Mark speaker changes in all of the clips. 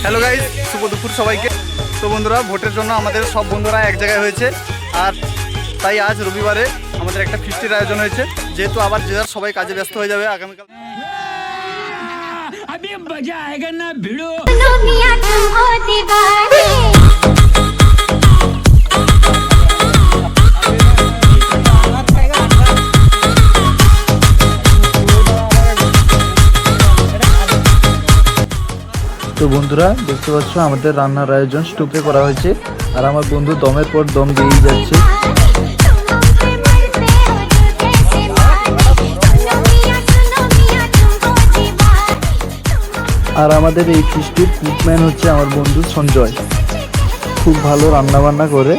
Speaker 1: Hello guys, শুভ দুপুর সবাইকে। তো বন্ধুরা, ভোটের জন্য আমাদের সব বন্ধুরা এক জায়গায় হয়েছে, আর তাই আজ রবিবারে আমাদের একটা ফিস্টির আয়োজন হয়েছে। যেহেতু আবার যে যার সবাই কাজে ব্যস্ত হয়ে যাবে আগামীকাল।
Speaker 2: তো বন্ধুরা, দেখতে পাচ্ছ আমাদের রান্নার আয়োজন স্টুপে করা হয়েছে, আর আমার বন্ধু দমের পর দম দিয়েই যাচ্ছে। আর আমাদের এই ফিস্টির কুকম্যান হচ্ছে আমার বন্ধু সঞ্জয়, খুব ভালো রান্না বান্না করে।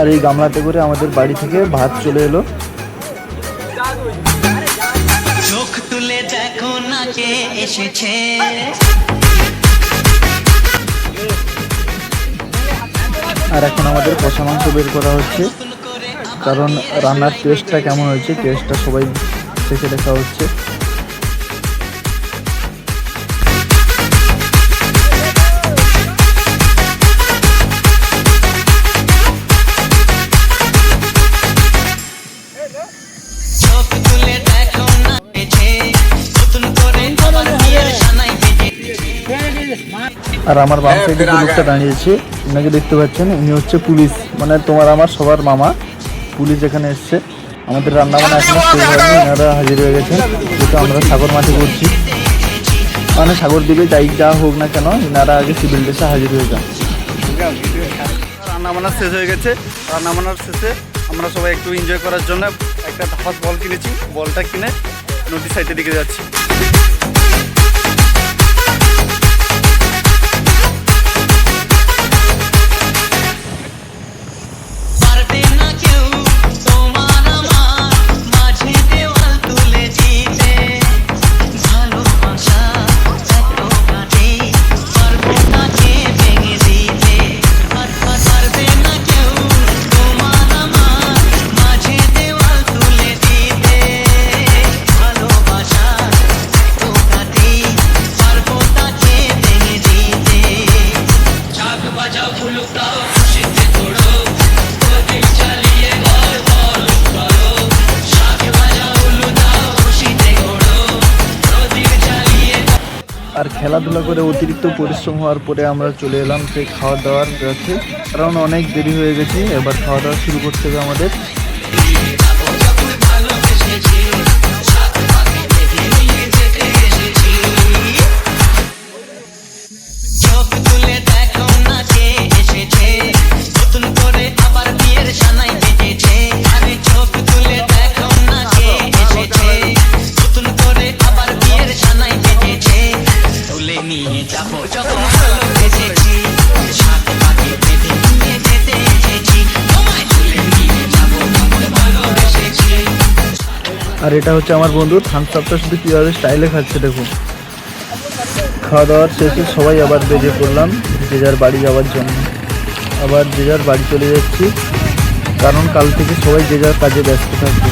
Speaker 2: আর এই গামলাতে করে আমাদের বাড়ি থেকে ভাত চলে এলো। চোখ তুলে দেখো না কে এসেছে। আর এখন আমাদের কষা মাংস বের করা হচ্ছে, কারণ রান্নার টেস্টটা কেমন হয়েছে টেস্টটা সবাই দেখে দেখা হচ্ছে। আর আমার বাম সাইডে যে লোকটা দাঁড়িয়েছে, ওনাকে দেখতে পাচ্ছেন, উনি হচ্ছে পুলিশ, মানে তোমার আমার সবার মামা। পুলিশ এখানে এসছে। আমাদের রান্নাবান্না এখনো শেষ হয়নি, এনারা হাজির হয়ে গেছেন। যেহেতু আমরা সাগর মাঠে করছি, মানে সাগর দিকে যাই যা হোক না কেন, এনারা আগে সিভিল ড্রেসে হাজির হয়ে যান।
Speaker 1: রান্নাবান্না শেষ হয়ে গেছে। রান্নাবান্নার শেষে আমরা সবাই একটু এনজয় করার জন্য একটা ধাপাস বল কিনেছি। বলটা কিনে নদীর সাইডের দিকে যাচ্ছি।
Speaker 2: আর খেলাধুলা করে অতিরিক্ত পরিশ্রম হওয়ার পরে আমরা চলে এলাম সেই খাওয়া দাওয়ার কাছে, কারণ অনেক দেরি হয়ে গেছে। এবার খাওয়া দাওয়া শুরু করতে হবে আমাদের। আর এটা হচ্ছে আমার বন্ধু, থামস আপটা শুধু কীভাবে স্টাইলে খাচ্ছে দেখুন। খাওয়া দাওয়ার শেষে সবাই আবার বেরিয়ে পড়লাম যে যার বাড়ি যাওয়ার জন্য। আবার যে যার বাড়ি চলে যাচ্ছি, কারণ কাল থেকে সবাই যে যার কাজে ব্যস্ত থাকবে।